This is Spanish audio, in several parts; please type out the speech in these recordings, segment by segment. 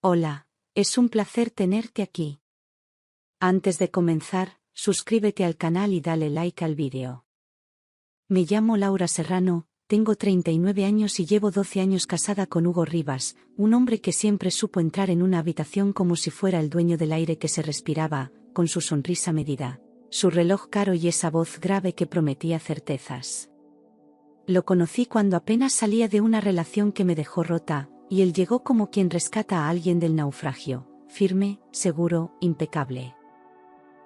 Hola, es un placer tenerte aquí. Antes de comenzar, suscríbete al canal y dale like al vídeo. Me llamo Laura Serrano, tengo 39 años y llevo 12 años casada con Hugo Rivas, un hombre que siempre supo entrar en una habitación como si fuera el dueño del aire que se respiraba, con su sonrisa medida, su reloj caro y esa voz grave que prometía certezas. Lo conocí cuando apenas salía de una relación que me dejó rota, y él llegó como quien rescata a alguien del naufragio, firme, seguro, impecable.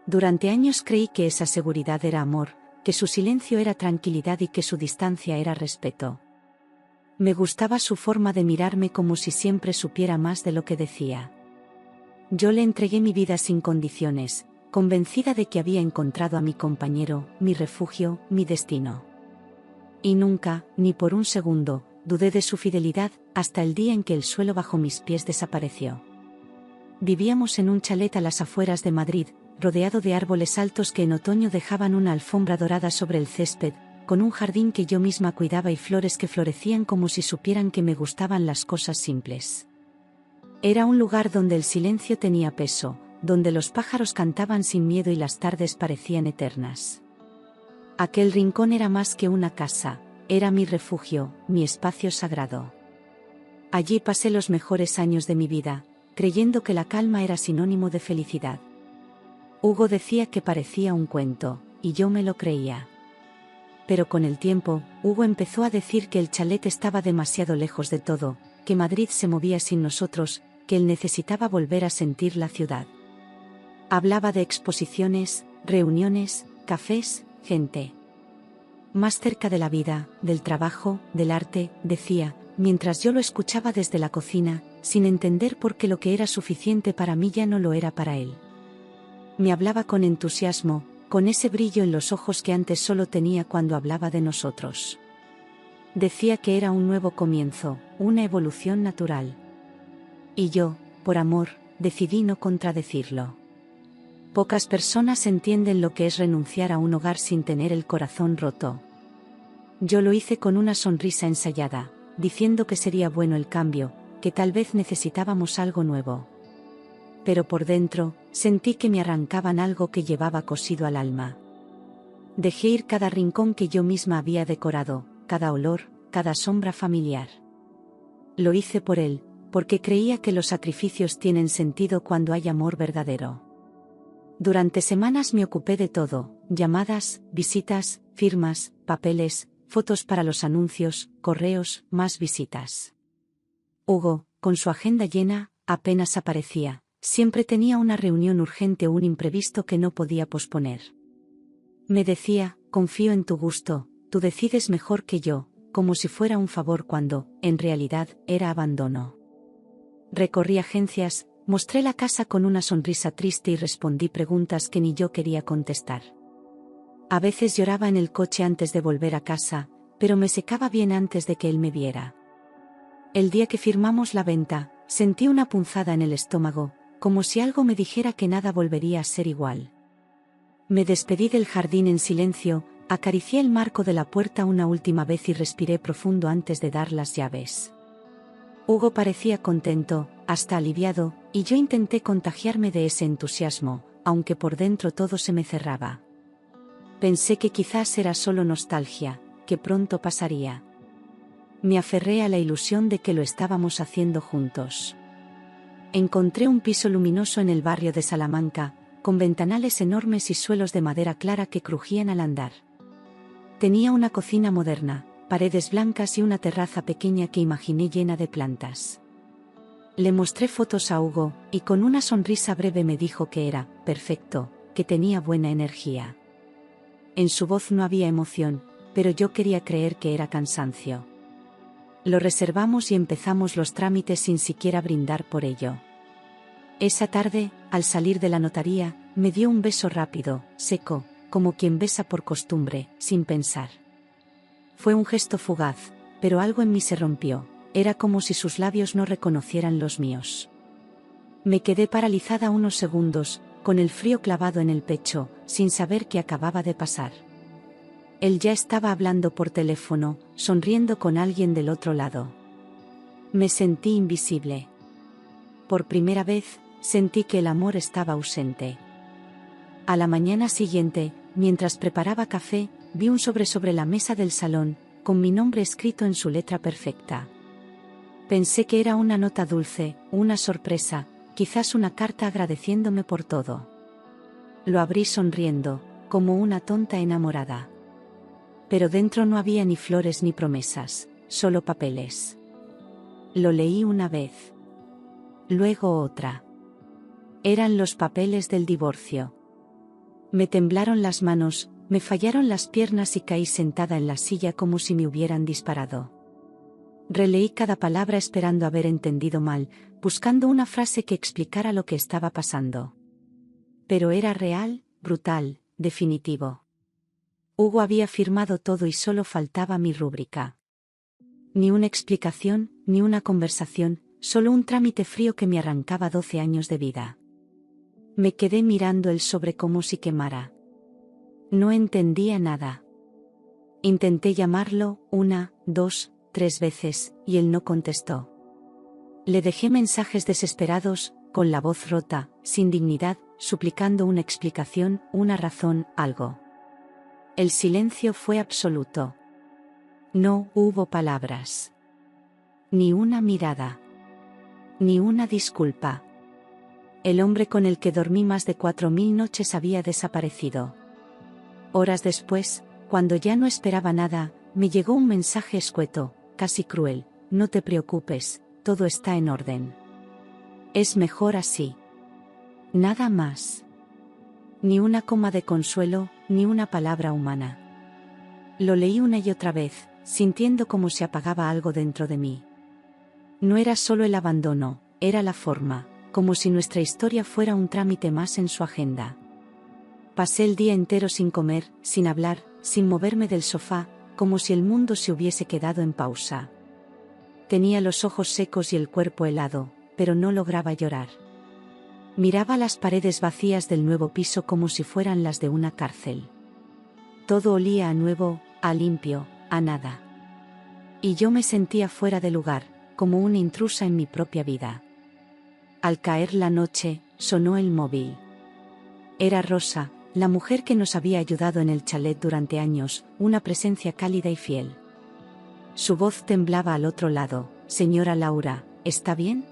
Durante años creí que esa seguridad era amor, que su silencio era tranquilidad y que su distancia era respeto. Me gustaba su forma de mirarme como si siempre supiera más de lo que decía. Yo le entregué mi vida sin condiciones, convencida de que había encontrado a mi compañero, mi refugio, mi destino. Y nunca, ni por un segundo, dudé de su fidelidad, hasta el día en que el suelo bajo mis pies desapareció. Vivíamos en un chalet a las afueras de Madrid, rodeado de árboles altos que en otoño dejaban una alfombra dorada sobre el césped, con un jardín que yo misma cuidaba y flores que florecían como si supieran que me gustaban las cosas simples. Era un lugar donde el silencio tenía peso, donde los pájaros cantaban sin miedo y las tardes parecían eternas. Aquel rincón era más que una casa, era mi refugio, mi espacio sagrado. Allí pasé los mejores años de mi vida, creyendo que la calma era sinónimo de felicidad. Hugo decía que parecía un cuento, y yo me lo creía. Pero con el tiempo, Hugo empezó a decir que el chalet estaba demasiado lejos de todo, que Madrid se movía sin nosotros, que él necesitaba volver a sentir la ciudad. Hablaba de exposiciones, reuniones, cafés, gente. Más cerca de la vida, del trabajo, del arte, decía, mientras yo lo escuchaba desde la cocina, sin entender por qué lo que era suficiente para mí ya no lo era para él. Me hablaba con entusiasmo, con ese brillo en los ojos que antes solo tenía cuando hablaba de nosotros. Decía que era un nuevo comienzo, una evolución natural. Y yo, por amor, decidí no contradecirlo. Pocas personas entienden lo que es renunciar a un hogar sin tener el corazón roto. Yo lo hice con una sonrisa ensayada, diciendo que sería bueno el cambio, que tal vez necesitábamos algo nuevo. Pero por dentro, sentí que me arrancaban algo que llevaba cosido al alma. Dejé ir cada rincón que yo misma había decorado, cada olor, cada sombra familiar. Lo hice por él, porque creía que los sacrificios tienen sentido cuando hay amor verdadero. Durante semanas me ocupé de todo, llamadas, visitas, firmas, papeles, fotos para los anuncios, correos, más visitas. Hugo, con su agenda llena, apenas aparecía. Siempre tenía una reunión urgente o un imprevisto que no podía posponer. Me decía, confío en tu gusto, tú decides mejor que yo, como si fuera un favor cuando, en realidad, era abandono. Recorrí agencias, mostré la casa con una sonrisa triste y respondí preguntas que ni yo quería contestar. A veces lloraba en el coche antes de volver a casa, pero me secaba bien antes de que él me viera. El día que firmamos la venta, sentí una punzada en el estómago, como si algo me dijera que nada volvería a ser igual. Me despedí del jardín en silencio, acaricié el marco de la puerta una última vez y respiré profundo antes de dar las llaves. Hugo parecía contento, hasta aliviado, y yo intenté contagiarme de ese entusiasmo, aunque por dentro todo se me cerraba. Pensé que quizás era solo nostalgia, que pronto pasaría. Me aferré a la ilusión de que lo estábamos haciendo juntos. Encontré un piso luminoso en el barrio de Salamanca, con ventanales enormes y suelos de madera clara que crujían al andar. Tenía una cocina moderna, paredes blancas y una terraza pequeña que imaginé llena de plantas. Le mostré fotos a Hugo, y con una sonrisa breve me dijo que era perfecto, que tenía buena energía. En su voz no había emoción, pero yo quería creer que era cansancio. Lo reservamos y empezamos los trámites sin siquiera brindar por ello. Esa tarde, al salir de la notaría, me dio un beso rápido, seco, como quien besa por costumbre, sin pensar. Fue un gesto fugaz, pero algo en mí se rompió, era como si sus labios no reconocieran los míos. Me quedé paralizada unos segundos, con el frío clavado en el pecho, sin saber qué acababa de pasar. Él ya estaba hablando por teléfono, sonriendo con alguien del otro lado. Me sentí invisible. Por primera vez, sentí que el amor estaba ausente. A la mañana siguiente, mientras preparaba café, vi un sobre la mesa del salón, con mi nombre escrito en su letra perfecta. Pensé que era una nota dulce, una sorpresa, quizás una carta agradeciéndome por todo. Lo abrí sonriendo, como una tonta enamorada. Pero dentro no había ni flores ni promesas, solo papeles. Lo leí una vez. Luego otra. Eran los papeles del divorcio. Me temblaron las manos, me fallaron las piernas y caí sentada en la silla como si me hubieran disparado. Releí cada palabra esperando haber entendido mal, buscando una frase que explicara lo que estaba pasando. Pero era real, brutal, definitivo. Hugo había firmado todo y solo faltaba mi rúbrica. Ni una explicación, ni una conversación, solo un trámite frío que me arrancaba 12 años de vida. Me quedé mirando el sobre como si quemara. No entendía nada. Intenté llamarlo 1, 2, 3 veces, y él no contestó. Le dejé mensajes desesperados, con la voz rota, sin dignidad, suplicando una explicación, una razón, algo. El silencio fue absoluto. No hubo palabras. Ni una mirada. Ni una disculpa. El hombre con el que dormí más de 4000 noches había desaparecido. Horas después, cuando ya no esperaba nada, me llegó un mensaje escueto, casi cruel: no te preocupes, todo está en orden. Es mejor así. Nada más. Ni una coma de consuelo, ni una palabra humana. Lo leí una y otra vez, sintiendo como se apagaba algo dentro de mí. No era solo el abandono, era la forma, como si nuestra historia fuera un trámite más en su agenda. Pasé el día entero sin comer, sin hablar, sin moverme del sofá, como si el mundo se hubiese quedado en pausa. Tenía los ojos secos y el cuerpo helado, pero no lograba llorar. Miraba las paredes vacías del nuevo piso como si fueran las de una cárcel. Todo olía a nuevo, a limpio, a nada. Y yo me sentía fuera de lugar, como una intrusa en mi propia vida. Al caer la noche, sonó el móvil. Era Rosa, la mujer que nos había ayudado en el chalet durante años, una presencia cálida y fiel. Su voz temblaba al otro lado: señora Laura, ¿está bien?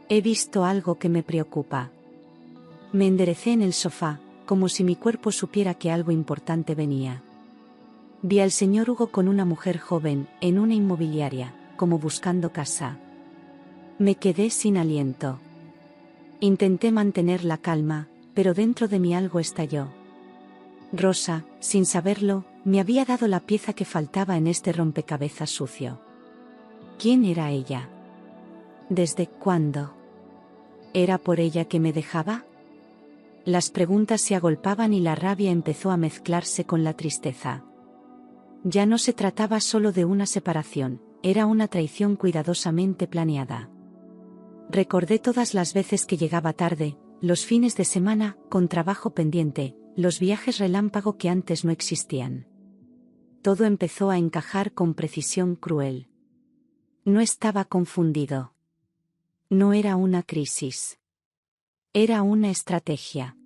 He visto algo que me preocupa. Me enderecé en el sofá, como si mi cuerpo supiera que algo importante venía. Vi al señor Hugo con una mujer joven, en una inmobiliaria, como buscando casa. Me quedé sin aliento. Intenté mantener la calma, pero dentro de mí algo estalló. Rosa, sin saberlo, me había dado la pieza que faltaba en este rompecabezas sucio. ¿Quién era ella? ¿Desde cuándo? ¿Era por ella que me dejaba? Las preguntas se agolpaban y la rabia empezó a mezclarse con la tristeza. Ya no se trataba solo de una separación, era una traición cuidadosamente planeada. Recordé todas las veces que llegaba tarde, los fines de semana, con trabajo pendiente, los viajes relámpago que antes no existían. Todo empezó a encajar con precisión cruel. No estaba confundido. No era una crisis. Era una estrategia.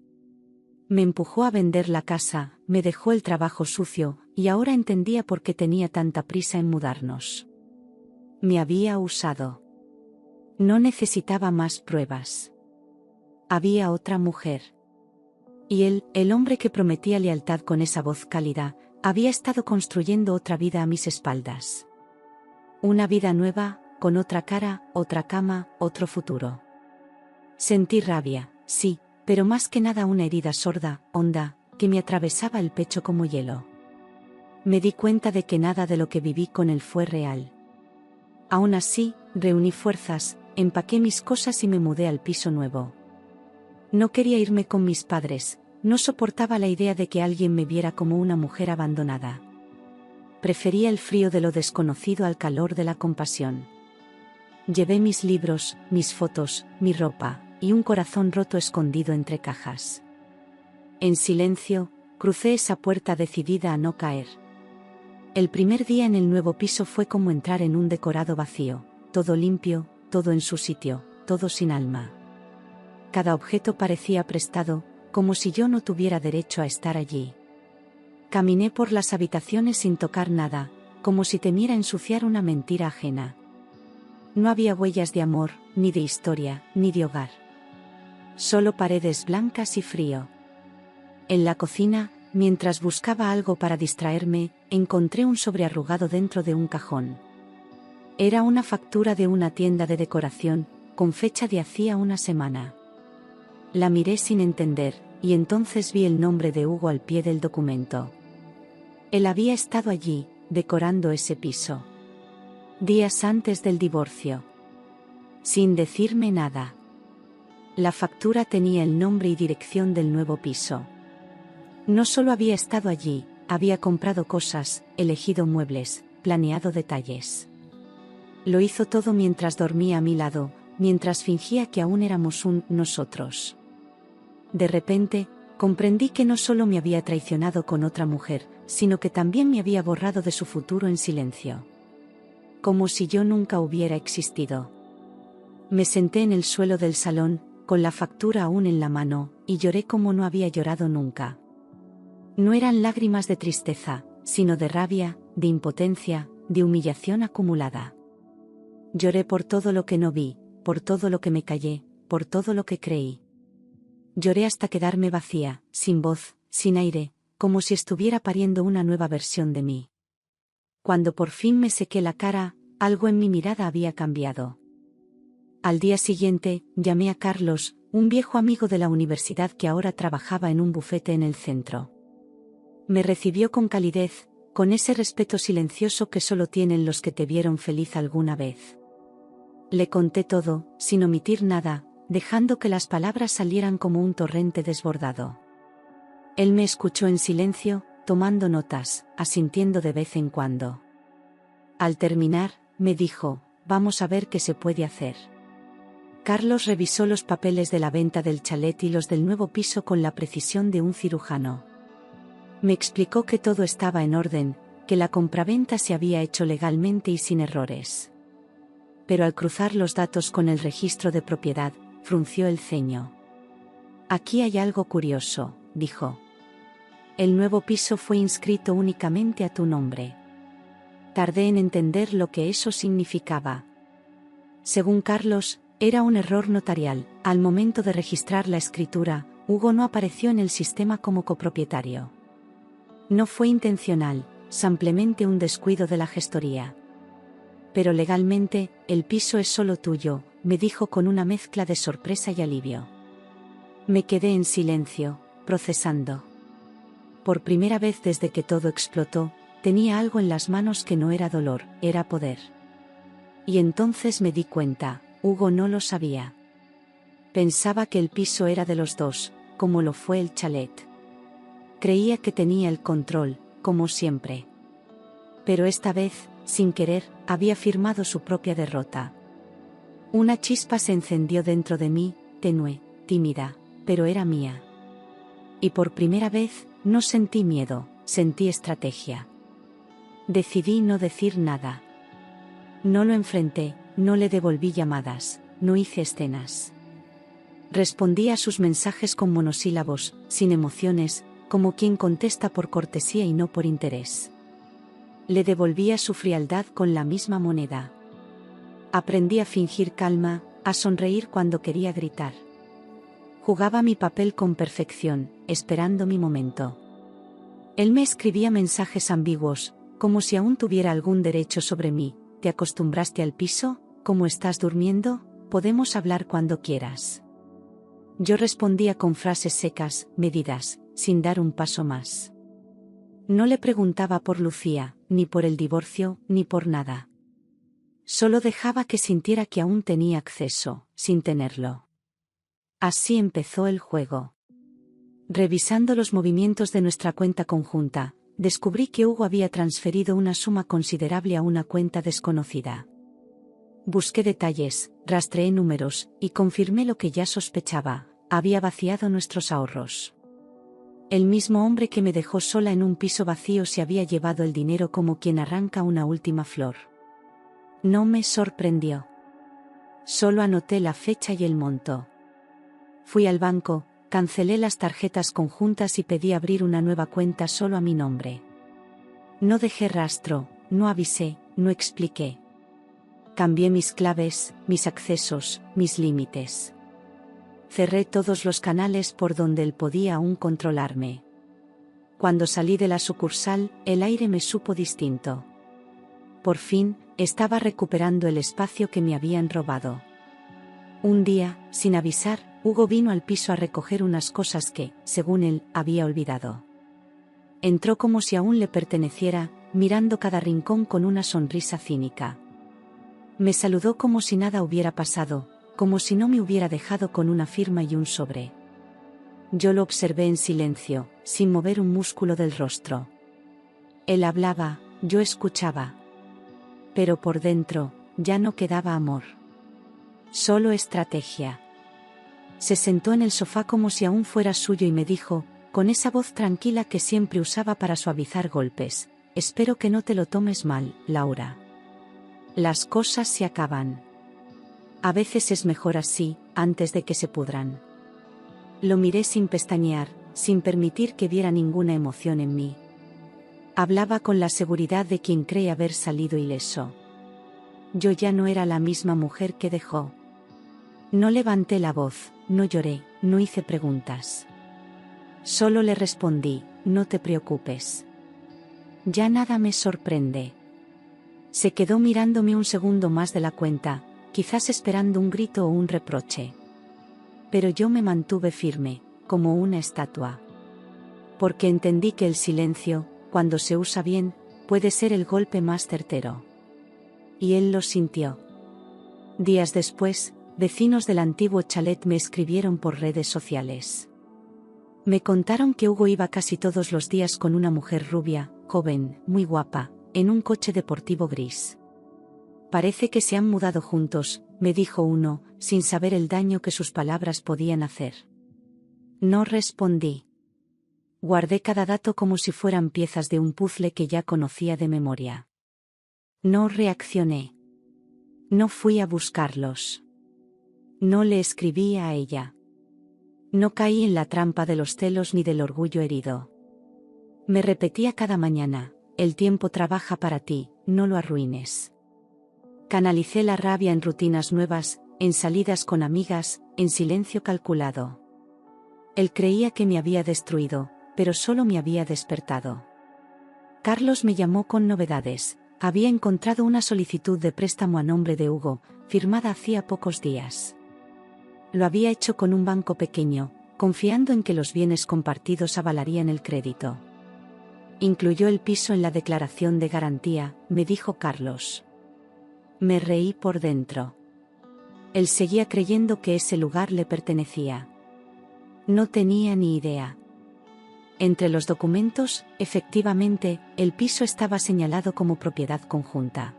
Me empujó a vender la casa, me dejó el trabajo sucio, y ahora entendía por qué tenía tanta prisa en mudarnos. Me había usado. No necesitaba más pruebas. Había otra mujer. Y él, el hombre que prometía lealtad con esa voz cálida, había estado construyendo otra vida a mis espaldas. Una vida nueva, con otra cara, otra cama, otro futuro. Sentí rabia, sí, pero más que nada una herida sorda, honda, que me atravesaba el pecho como hielo. Me di cuenta de que nada de lo que viví con él fue real. Aún así, reuní fuerzas, empaqué mis cosas y me mudé al piso nuevo. No quería irme con mis padres, no soportaba la idea de que alguien me viera como una mujer abandonada. Prefería el frío de lo desconocido al calor de la compasión. Llevé mis libros, mis fotos, mi ropa, y un corazón roto escondido entre cajas. En silencio, crucé esa puerta decidida a no caer. El primer día en el nuevo piso fue como entrar en un decorado vacío, todo limpio, todo en su sitio, todo sin alma. Cada objeto parecía prestado, como si yo no tuviera derecho a estar allí. Caminé por las habitaciones sin tocar nada, como si temiera ensuciar una mentira ajena. No había huellas de amor, ni de historia, ni de hogar. Solo paredes blancas y frío. En la cocina, mientras buscaba algo para distraerme, encontré un sobre arrugado dentro de un cajón. Era una factura de una tienda de decoración, con fecha de hacía una semana. La miré sin entender, y entonces vi el nombre de Hugo al pie del documento. Él había estado allí, decorando ese piso. Días antes del divorcio. Sin decirme nada. La factura tenía el nombre y dirección del nuevo piso. No solo había estado allí, había comprado cosas, elegido muebles, planeado detalles. Lo hizo todo mientras dormía a mi lado, mientras fingía que aún éramos un nosotros. De repente, comprendí que no solo me había traicionado con otra mujer, sino que también me había borrado de su futuro en silencio. Como si yo nunca hubiera existido. Me senté en el suelo del salón, con la factura aún en la mano, y lloré como no había llorado nunca. No eran lágrimas de tristeza, sino de rabia, de impotencia, de humillación acumulada. Lloré por todo lo que no vi, por todo lo que me callé, por todo lo que creí. Lloré hasta quedarme vacía, sin voz, sin aire, como si estuviera pariendo una nueva versión de mí. Cuando por fin me sequé la cara, algo en mi mirada había cambiado. Al día siguiente, llamé a Carlos, un viejo amigo de la universidad que ahora trabajaba en un bufete en el centro. Me recibió con calidez, con ese respeto silencioso que solo tienen los que te vieron feliz alguna vez. Le conté todo, sin omitir nada, dejando que las palabras salieran como un torrente desbordado. Él me escuchó en silencio, tomando notas, asintiendo de vez en cuando. Al terminar, me dijo, vamos a ver qué se puede hacer. Carlos revisó los papeles de la venta del chalet y los del nuevo piso con la precisión de un cirujano. Me explicó que todo estaba en orden, que la compraventa se había hecho legalmente y sin errores. Pero al cruzar los datos con el registro de propiedad, frunció el ceño. Aquí hay algo curioso, dijo. El nuevo piso fue inscrito únicamente a tu nombre. Tardé en entender lo que eso significaba. Según Carlos, era un error notarial. Al momento de registrar la escritura, Hugo no apareció en el sistema como copropietario. No fue intencional, simplemente un descuido de la gestoría. Pero legalmente, el piso es solo tuyo, me dijo con una mezcla de sorpresa y alivio. Me quedé en silencio, procesando. Por primera vez desde que todo explotó, tenía algo en las manos que no era dolor, era poder. Y entonces me di cuenta, Hugo no lo sabía. Pensaba que el piso era de los dos, como lo fue el chalet. Creía que tenía el control, como siempre. Pero esta vez, sin querer, había firmado su propia derrota. Una chispa se encendió dentro de mí, tenue, tímida, pero era mía. Y por primera vez, no sentí miedo, sentí estrategia. Decidí no decir nada. No lo enfrenté, no le devolví llamadas, no hice escenas. Respondí a sus mensajes con monosílabos, sin emociones, como quien contesta por cortesía y no por interés. Le devolvía su frialdad con la misma moneda. Aprendí a fingir calma, a sonreír cuando quería gritar. Jugaba mi papel con perfección, esperando mi momento. Él me escribía mensajes ambiguos, como si aún tuviera algún derecho sobre mí. ¿Te acostumbraste al piso? ¿Cómo estás durmiendo? Podemos hablar cuando quieras. Yo respondía con frases secas, medidas, sin dar un paso más. No le preguntaba por Lucía, ni por el divorcio, ni por nada. Solo dejaba que sintiera que aún tenía acceso, sin tenerlo. Así empezó el juego. Revisando los movimientos de nuestra cuenta conjunta, descubrí que Hugo había transferido una suma considerable a una cuenta desconocida. Busqué detalles, rastreé números, y confirmé lo que ya sospechaba, había vaciado nuestros ahorros. El mismo hombre que me dejó sola en un piso vacío se había llevado el dinero como quien arranca una última flor. No me sorprendió. Solo anoté la fecha y el monto. Fui al banco, cancelé las tarjetas conjuntas y pedí abrir una nueva cuenta solo a mi nombre. No dejé rastro, no avisé, no expliqué. Cambié mis claves, mis accesos, mis límites. Cerré todos los canales por donde él podía aún controlarme. Cuando salí de la sucursal, el aire me supo distinto. Por fin, estaba recuperando el espacio que me habían robado. Un día, sin avisar, Hugo vino al piso a recoger unas cosas que, según él, había olvidado. Entró como si aún le perteneciera, mirando cada rincón con una sonrisa cínica. Me saludó como si nada hubiera pasado, como si no me hubiera dejado con una firma y un sobre. Yo lo observé en silencio, sin mover un músculo del rostro. Él hablaba, yo escuchaba. Pero por dentro, ya no quedaba amor. Solo estrategia. Se sentó en el sofá como si aún fuera suyo y me dijo, con esa voz tranquila que siempre usaba para suavizar golpes: espero que no te lo tomes mal, Laura. Las cosas se acaban. A veces es mejor así, antes de que se pudran. Lo miré sin pestañear, sin permitir que viera ninguna emoción en mí. Hablaba con la seguridad de quien cree haber salido ileso. Yo ya no era la misma mujer que dejó. No levanté la voz, no lloré, no hice preguntas. Solo le respondí: no te preocupes. Ya nada me sorprende. Se quedó mirándome un segundo más de la cuenta, quizás esperando un grito o un reproche. Pero yo me mantuve firme, como una estatua. Porque entendí que el silencio, cuando se usa bien, puede ser el golpe más certero. Y él lo sintió. Días después, vecinos del antiguo chalet me escribieron por redes sociales. Me contaron que Hugo iba casi todos los días con una mujer rubia, joven, muy guapa, en un coche deportivo gris. Parece que se han mudado juntos, me dijo uno, sin saber el daño que sus palabras podían hacer. No respondí. Guardé cada dato como si fueran piezas de un puzzle que ya conocía de memoria. No reaccioné. No fui a buscarlos. No le escribí a ella. No caí en la trampa de los celos ni del orgullo herido. Me repetía cada mañana: el tiempo trabaja para ti, no lo arruines. Canalicé la rabia en rutinas nuevas, en salidas con amigas, en silencio calculado. Él creía que me había destruido, pero solo me había despertado. Carlos me llamó con novedades. Había encontrado una solicitud de préstamo a nombre de Hugo, firmada hacía pocos días. Lo había hecho con un banco pequeño, confiando en que los bienes compartidos avalarían el crédito. Incluyó el piso en la declaración de garantía, me dijo Carlos. Me reí por dentro. Él seguía creyendo que ese lugar le pertenecía. No tenía ni idea. Entre los documentos, efectivamente, el piso estaba señalado como propiedad conjunta.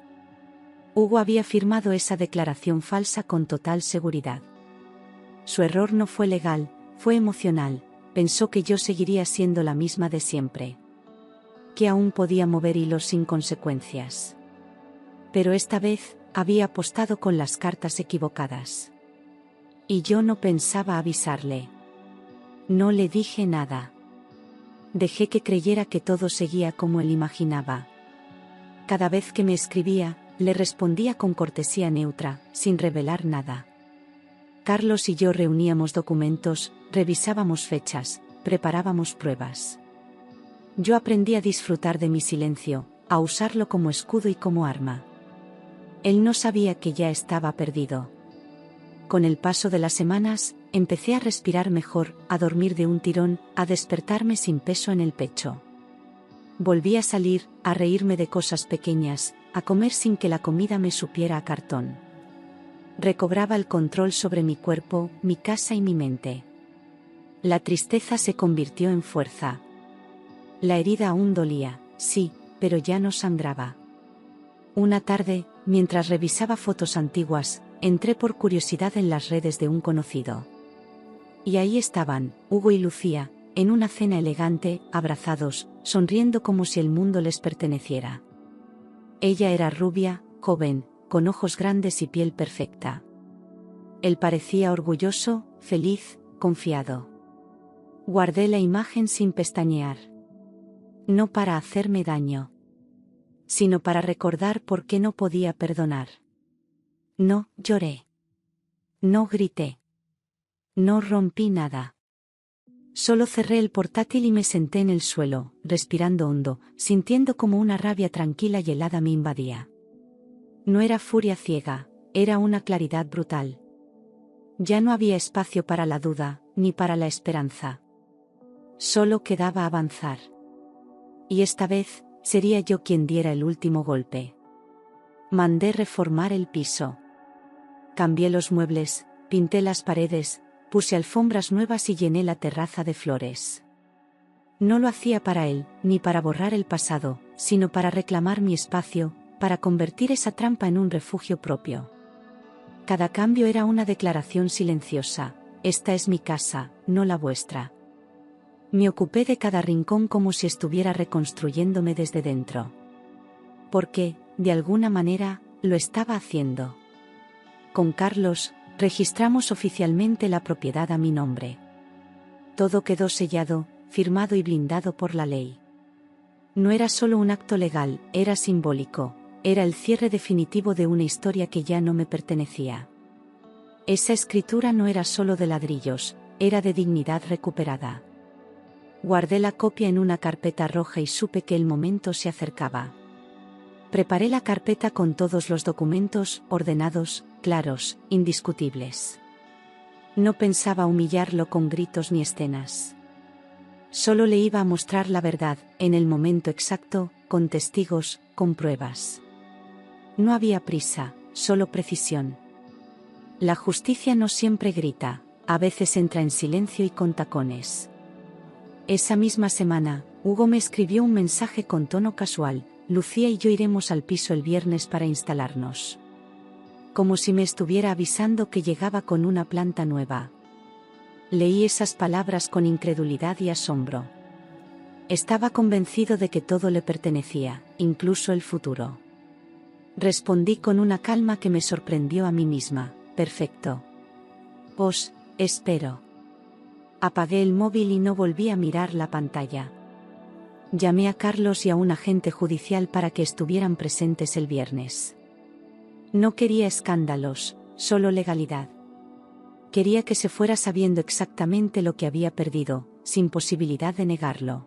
Hugo había firmado esa declaración falsa con total seguridad. Su error no fue legal, fue emocional. Pensó que yo seguiría siendo la misma de siempre. Que aún podía mover hilos sin consecuencias. Pero esta vez, había apostado con las cartas equivocadas. Y yo no pensaba avisarle. No le dije nada. Dejé que creyera que todo seguía como él imaginaba. Cada vez que me escribía, le respondía con cortesía neutra, sin revelar nada. Carlos y yo reuníamos documentos, revisábamos fechas, preparábamos pruebas. Yo aprendí a disfrutar de mi silencio, a usarlo como escudo y como arma. Él no sabía que ya estaba perdido. Con el paso de las semanas, empecé a respirar mejor, a dormir de un tirón, a despertarme sin peso en el pecho. Volví a salir, a reírme de cosas pequeñas, a comer sin que la comida me supiera a cartón. Recobraba el control sobre mi cuerpo, mi casa y mi mente. La tristeza se convirtió en fuerza. La herida aún dolía, sí, pero ya no sangraba. Una tarde, mientras revisaba fotos antiguas, entré por curiosidad en las redes de un conocido. Y ahí estaban, Hugo y Lucía, en una cena elegante, abrazados, sonriendo como si el mundo les perteneciera. Ella era rubia, joven, con ojos grandes y piel perfecta. Él parecía orgulloso, feliz, confiado. Guardé la imagen sin pestañear. No para hacerme daño, sino para recordar por qué no podía perdonar. No lloré. No grité. No rompí nada. Solo cerré el portátil y me senté en el suelo, respirando hondo, sintiendo como una rabia tranquila y helada me invadía. No era furia ciega, era una claridad brutal. Ya no había espacio para la duda, ni para la esperanza. Solo quedaba avanzar. Y esta vez, sería yo quien diera el último golpe. Mandé reformar el piso. Cambié los muebles, pinté las paredes, puse alfombras nuevas y llené la terraza de flores. No lo hacía para él, ni para borrar el pasado, sino para reclamar mi espacio, para convertir esa trampa en un refugio propio. Cada cambio era una declaración silenciosa: esta es mi casa, no la vuestra. Me ocupé de cada rincón como si estuviera reconstruyéndome desde dentro. Porque, de alguna manera, lo estaba haciendo. Con Carlos, registramos oficialmente la propiedad a mi nombre. Todo quedó sellado, firmado y blindado por la ley. No era solo un acto legal, era simbólico, era el cierre definitivo de una historia que ya no me pertenecía. Esa escritura no era solo de ladrillos, era de dignidad recuperada. Guardé la copia en una carpeta roja y supe que el momento se acercaba. Preparé la carpeta con todos los documentos, ordenados, claros, indiscutibles. No pensaba humillarlo con gritos ni escenas. Solo le iba a mostrar la verdad, en el momento exacto, con testigos, con pruebas. No había prisa, solo precisión. La justicia no siempre grita, a veces entra en silencio y con tacones. Esa misma semana, Hugo me escribió un mensaje con tono casual: Lucía y yo iremos al piso el viernes para instalarnos. Como si me estuviera avisando que llegaba con una planta nueva. Leí esas palabras con incredulidad y asombro. Estaba convencido de que todo le pertenecía, incluso el futuro. Respondí con una calma que me sorprendió a mí misma: perfecto. Os espero. Apagué el móvil y no volví a mirar la pantalla. Llamé a Carlos y a un agente judicial para que estuvieran presentes el viernes. No quería escándalos, solo legalidad. Quería que se fuera sabiendo exactamente lo que había perdido, sin posibilidad de negarlo.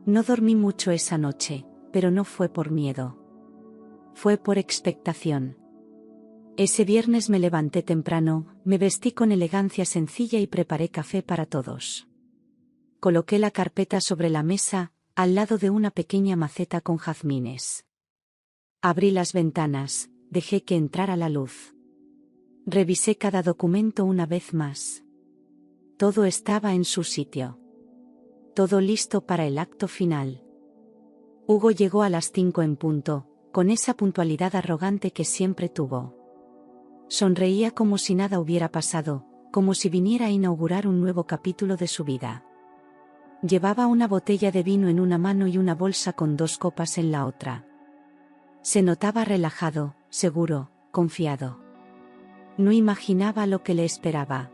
No dormí mucho esa noche, pero no fue por miedo. Fue por expectación. Ese viernes me levanté temprano, me vestí con elegancia sencilla y preparé café para todos. Coloqué la carpeta sobre la mesa, al lado de una pequeña maceta con jazmines. Abrí las ventanas, dejé que entrara la luz. Revisé cada documento una vez más. Todo estaba en su sitio. Todo listo para el acto final. Hugo llegó a las 5 en punto, con esa puntualidad arrogante que siempre tuvo. Sonreía como si nada hubiera pasado, como si viniera a inaugurar un nuevo capítulo de su vida. Llevaba una botella de vino en una mano y una bolsa con 2 copas en la otra. Se notaba relajado, seguro, confiado. No imaginaba lo que le esperaba.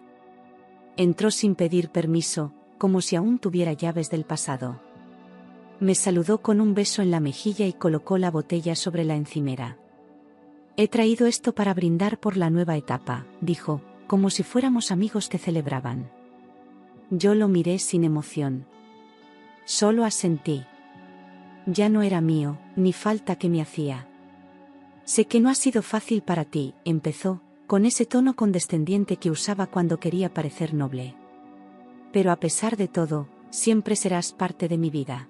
Entró sin pedir permiso, como si aún tuviera llaves del pasado. Me saludó con un beso en la mejilla y colocó la botella sobre la encimera. He traído esto para brindar por la nueva etapa, dijo, como si fuéramos amigos que celebraban. Yo lo miré sin emoción. Solo asentí. Ya no era mío, ni falta que me hacía. Sé que no ha sido fácil para ti, empezó, con ese tono condescendiente que usaba cuando quería parecer noble. Pero a pesar de todo, siempre serás parte de mi vida.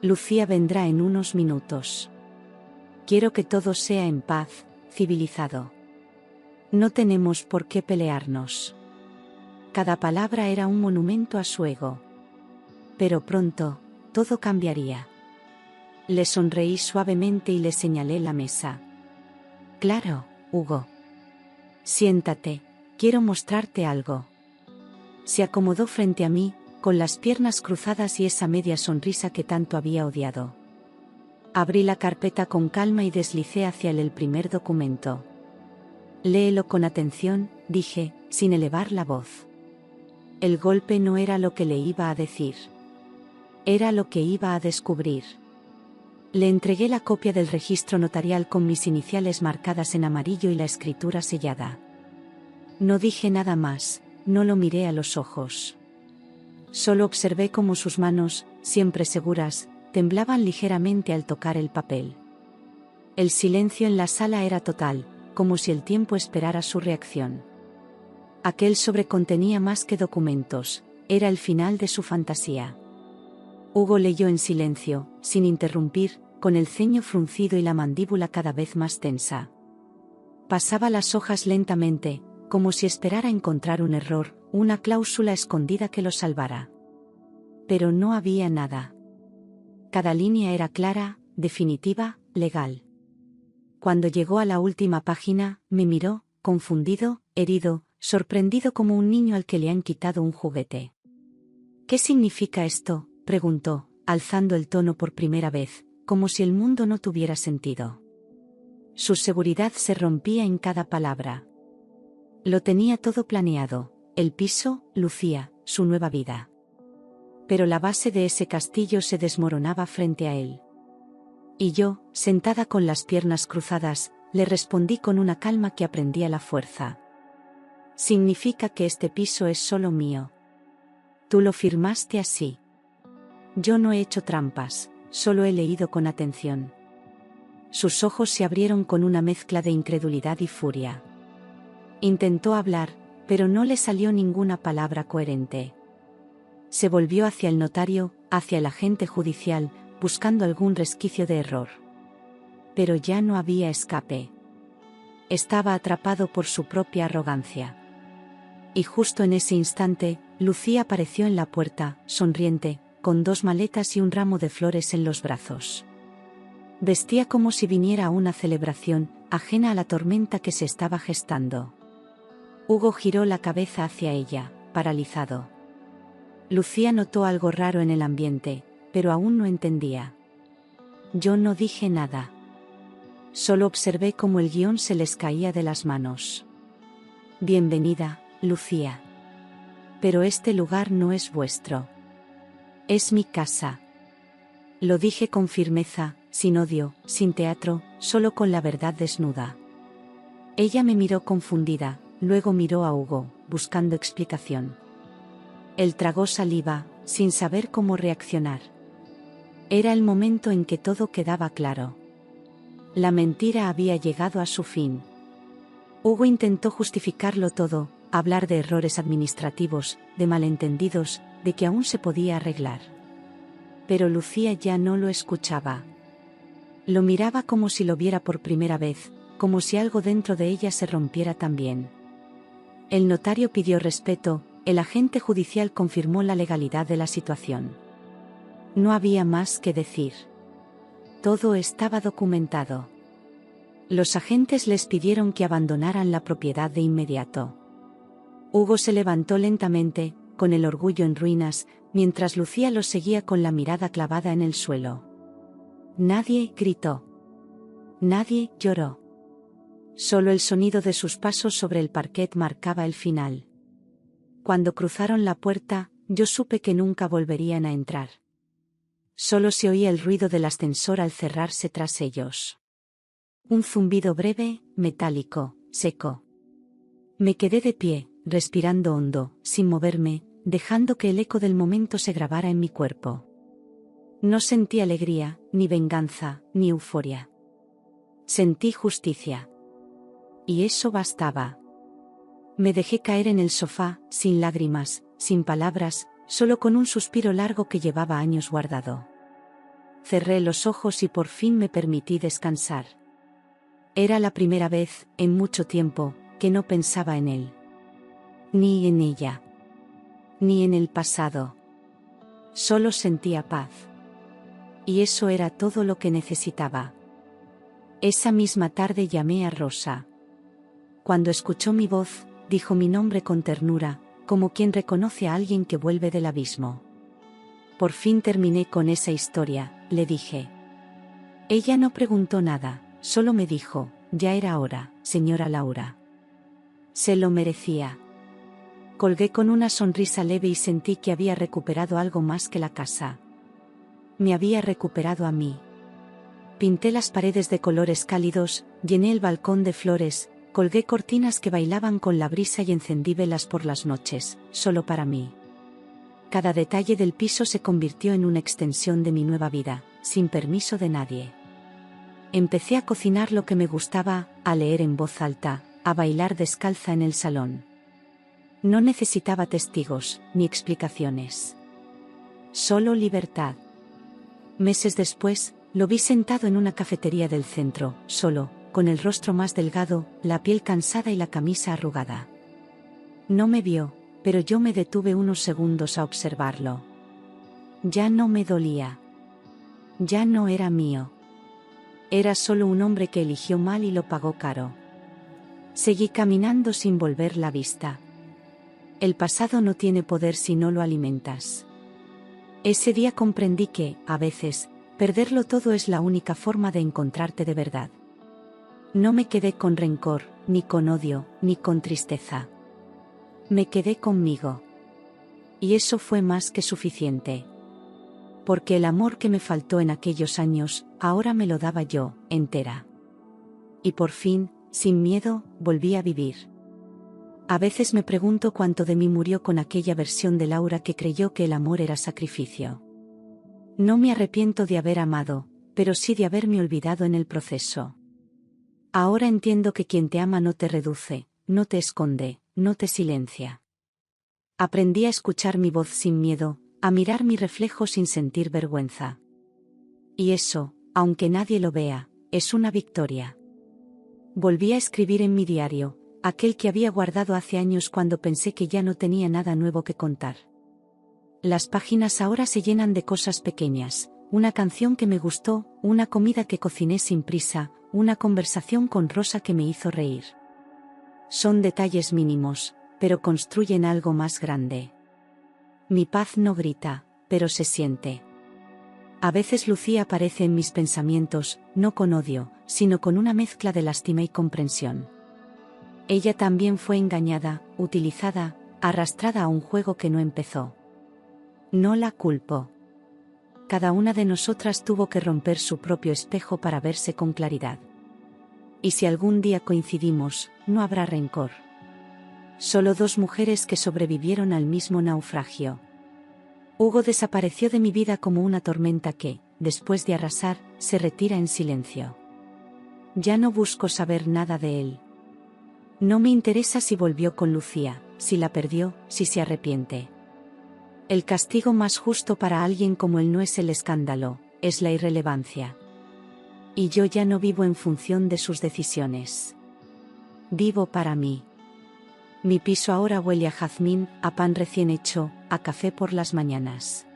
Lucía vendrá en unos minutos. Quiero que todo sea en paz, civilizado. No tenemos por qué pelearnos. Cada palabra era un monumento a su ego. Pero pronto, todo cambiaría. Le sonreí suavemente y le señalé la mesa. Claro, Hugo. Siéntate, quiero mostrarte algo. Se acomodó frente a mí, con las piernas cruzadas y esa media sonrisa que tanto había odiado. Abrí la carpeta con calma y deslicé hacia él el primer documento. Léelo con atención, dije, sin elevar la voz. El golpe no era lo que le iba a decir. Era lo que iba a descubrir. Le entregué la copia del registro notarial con mis iniciales marcadas en amarillo y la escritura sellada. No dije nada más, no lo miré a los ojos. Solo observé cómo sus manos, siempre seguras, temblaban ligeramente al tocar el papel. El silencio en la sala era total, como si el tiempo esperara su reacción. Aquel sobre contenía más que documentos, era el final de su fantasía. Hugo leyó en silencio, sin interrumpir, con el ceño fruncido y la mandíbula cada vez más tensa. Pasaba las hojas lentamente, como si esperara encontrar un error, una cláusula escondida que lo salvara. Pero no había nada. Cada línea era clara, definitiva, legal. Cuando llegó a la última página, me miró, confundido, herido, sorprendido como un niño al que le han quitado un juguete. ¿Qué significa esto?, preguntó, alzando el tono por primera vez, como si el mundo no tuviera sentido. Su seguridad se rompía en cada palabra. Lo tenía todo planeado, el piso, Lucía, su nueva vida. Pero la base de ese castillo se desmoronaba frente a él. Y yo, sentada con las piernas cruzadas, le respondí con una calma que aprendí a la fuerza. Significa que este piso es solo mío. Tú lo firmaste así. Yo no he hecho trampas, solo he leído con atención. Sus ojos se abrieron con una mezcla de incredulidad y furia. Intentó hablar, pero no le salió ninguna palabra coherente. Se volvió hacia el notario, hacia el agente judicial, buscando algún resquicio de error. Pero ya no había escape. Estaba atrapado por su propia arrogancia. Y justo en ese instante, Lucía apareció en la puerta, sonriente, con 2 maletas y un ramo de flores en los brazos. Vestía como si viniera a una celebración, ajena a la tormenta que se estaba gestando. Hugo giró la cabeza hacia ella, paralizado. Lucía notó algo raro en el ambiente, pero aún no entendía. Yo no dije nada. Solo observé cómo el guión se les caía de las manos. Bienvenida, Lucía. Pero este lugar no es vuestro. Es mi casa. Lo dije con firmeza, sin odio, sin teatro, solo con la verdad desnuda. Ella me miró confundida, luego miró a Hugo, buscando explicación. Él tragó saliva, sin saber cómo reaccionar. Era el momento en que todo quedaba claro. La mentira había llegado a su fin. Hugo intentó justificarlo todo, hablar de errores administrativos, de malentendidos, de que aún se podía arreglar. Pero Lucía ya no lo escuchaba. Lo miraba como si lo viera por primera vez, como si algo dentro de ella se rompiera también. El notario pidió respeto, el agente judicial confirmó la legalidad de la situación. No había más que decir. Todo estaba documentado. Los agentes les pidieron que abandonaran la propiedad de inmediato. Hugo se levantó lentamente, con el orgullo en ruinas, mientras Lucía los seguía con la mirada clavada en el suelo. Nadie gritó. Nadie lloró. Solo el sonido de sus pasos sobre el parquet marcaba el final. Cuando cruzaron la puerta, yo supe que nunca volverían a entrar. Solo se oía el ruido del ascensor al cerrarse tras ellos. Un zumbido breve, metálico, seco. Me quedé de pie, respirando hondo, sin moverme, dejando que el eco del momento se grabara en mi cuerpo. No sentí alegría, ni venganza, ni euforia. Sentí justicia. Y eso bastaba. Me dejé caer en el sofá, sin lágrimas, sin palabras, solo con un suspiro largo que llevaba años guardado. Cerré los ojos y por fin me permití descansar. Era la primera vez, en mucho tiempo, que no pensaba en él. Ni en ella. Ni en el pasado. Solo sentía paz. Y eso era todo lo que necesitaba. Esa misma tarde llamé a Rosa. Cuando escuchó mi voz, dijo mi nombre con ternura, como quien reconoce a alguien que vuelve del abismo. Por fin terminé con esa historia, le dije. Ella no preguntó nada, solo me dijo, ya era hora, señora Laura. Se lo merecía. Colgué con una sonrisa leve y sentí que había recuperado algo más que la casa. Me había recuperado a mí. Pinté las paredes de colores cálidos, llené el balcón de flores, colgué cortinas que bailaban con la brisa y encendí velas por las noches, solo para mí. Cada detalle del piso se convirtió en una extensión de mi nueva vida, sin permiso de nadie. Empecé a cocinar lo que me gustaba, a leer en voz alta, a bailar descalza en el salón. No necesitaba testigos, ni explicaciones. Solo libertad. Meses después, lo vi sentado en una cafetería del centro, solo, con el rostro más delgado, la piel cansada y la camisa arrugada. No me vio, pero yo me detuve unos segundos a observarlo. Ya no me dolía. Ya no era mío. Era solo un hombre que eligió mal y lo pagó caro. Seguí caminando sin volver la vista. El pasado no tiene poder si no lo alimentas. Ese día comprendí que, a veces, perderlo todo es la única forma de encontrarte de verdad. No me quedé con rencor, ni con odio, ni con tristeza. Me quedé conmigo. Y eso fue más que suficiente. Porque el amor que me faltó en aquellos años, ahora me lo daba yo, entera. Y por fin, sin miedo, volví a vivir. A veces me pregunto cuánto de mí murió con aquella versión de Laura que creyó que el amor era sacrificio. No me arrepiento de haber amado, pero sí de haberme olvidado en el proceso. Ahora entiendo que quien te ama no te reduce, no te esconde, no te silencia. Aprendí a escuchar mi voz sin miedo, a mirar mi reflejo sin sentir vergüenza. Y eso, aunque nadie lo vea, es una victoria. Volví a escribir en mi diario, aquel que había guardado hace años cuando pensé que ya no tenía nada nuevo que contar. Las páginas ahora se llenan de cosas pequeñas, una canción que me gustó, una comida que cociné sin prisa, una conversación con Rosa que me hizo reír. Son detalles mínimos, pero construyen algo más grande. Mi paz no grita, pero se siente. A veces Lucía aparece en mis pensamientos, no con odio, sino con una mezcla de lástima y comprensión. Ella también fue engañada, utilizada, arrastrada a un juego que no empezó. No la culpo. Cada una de nosotras tuvo que romper su propio espejo para verse con claridad. Y si algún día coincidimos, no habrá rencor. Solo dos mujeres que sobrevivieron al mismo naufragio. Hugo desapareció de mi vida como una tormenta que, después de arrasar, se retira en silencio. Ya no busco saber nada de él. No me interesa si volvió con Lucía, si la perdió, si se arrepiente. El castigo más justo para alguien como él no es el escándalo, es la irrelevancia. Y yo ya no vivo en función de sus decisiones. Vivo para mí. Mi piso ahora huele a jazmín, a pan recién hecho, a café por las mañanas.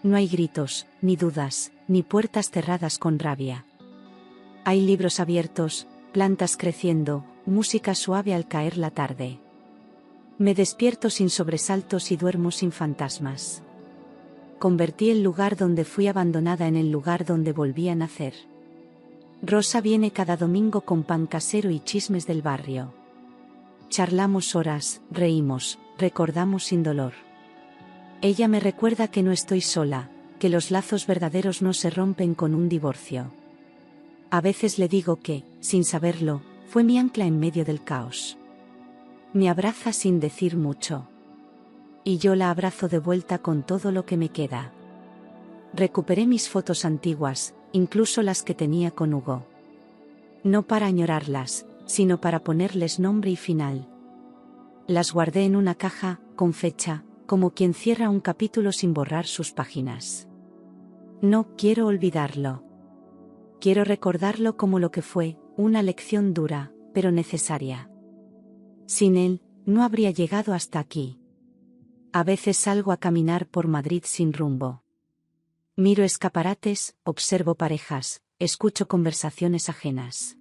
No hay gritos, ni dudas, ni puertas cerradas con rabia. Hay libros abiertos, plantas creciendo, música suave al caer la tarde. Me despierto sin sobresaltos y duermo sin fantasmas. Convertí el lugar donde fui abandonada en el lugar donde volví a nacer. Rosa viene cada domingo con pan casero y chismes del barrio. Charlamos horas, reímos, recordamos sin dolor. Ella me recuerda que no estoy sola, que los lazos verdaderos no se rompen con un divorcio. A veces le digo que, sin saberlo, fue mi ancla en medio del caos. Me abraza sin decir mucho. Y yo la abrazo de vuelta con todo lo que me queda. Recuperé mis fotos antiguas, incluso las que tenía con Hugo. No para añorarlas, sino para ponerles nombre y final. Las guardé en una caja, con fecha, como quien cierra un capítulo sin borrar sus páginas. No quiero olvidarlo. Quiero recordarlo como lo que fue, una lección dura, pero necesaria. Sin él, no habría llegado hasta aquí. A veces salgo a caminar por Madrid sin rumbo. Miro escaparates, observo parejas, escucho conversaciones ajenas.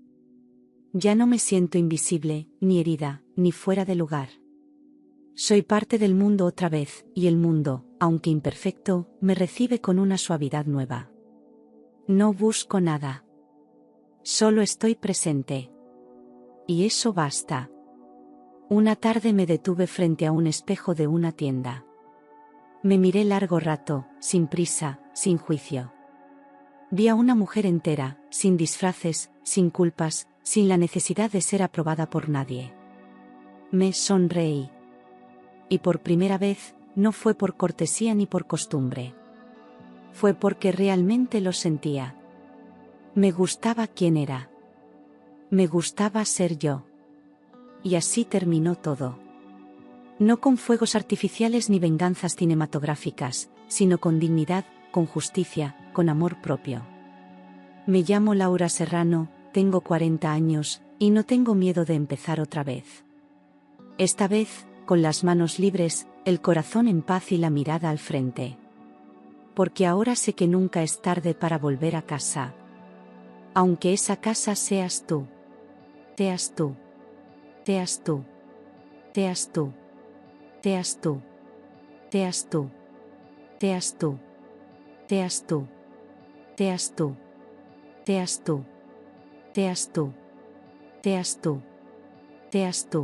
Ya no me siento invisible, ni herida, ni fuera de lugar. Soy parte del mundo otra vez, y el mundo, aunque imperfecto, me recibe con una suavidad nueva. No busco nada. Solo estoy presente. Y eso basta. Una tarde me detuve frente a un espejo de una tienda. Me miré largo rato, sin prisa, sin juicio. Vi a una mujer entera, sin disfraces, sin culpas, sin la necesidad de ser aprobada por nadie. Me sonreí. Y por primera vez, no fue por cortesía ni por costumbre. Fue porque realmente lo sentía. Me gustaba quién era. Me gustaba ser yo. Y así terminó todo. No con fuegos artificiales ni venganzas cinematográficas, sino con dignidad, con justicia, con amor propio. Me llamo Laura Serrano, tengo 40 años, y no tengo miedo de empezar otra vez. Esta vez, con las manos libres, el corazón en paz y la mirada al frente. Porque ahora sé que nunca es tarde para volver a casa. Aunque esa casa seas tú. Seas tú. Seas tú. Seas tú. Seas tú. Seas tú. Seas tú. Seas tú. Seas tú. Seas tú. Seas tú. Seas tú. Seas tú.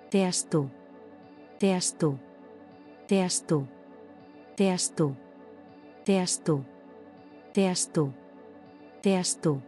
Seas tú. Seas tú. Seas tú. Seas tú. Seas tú. Seas tú. Seas tú.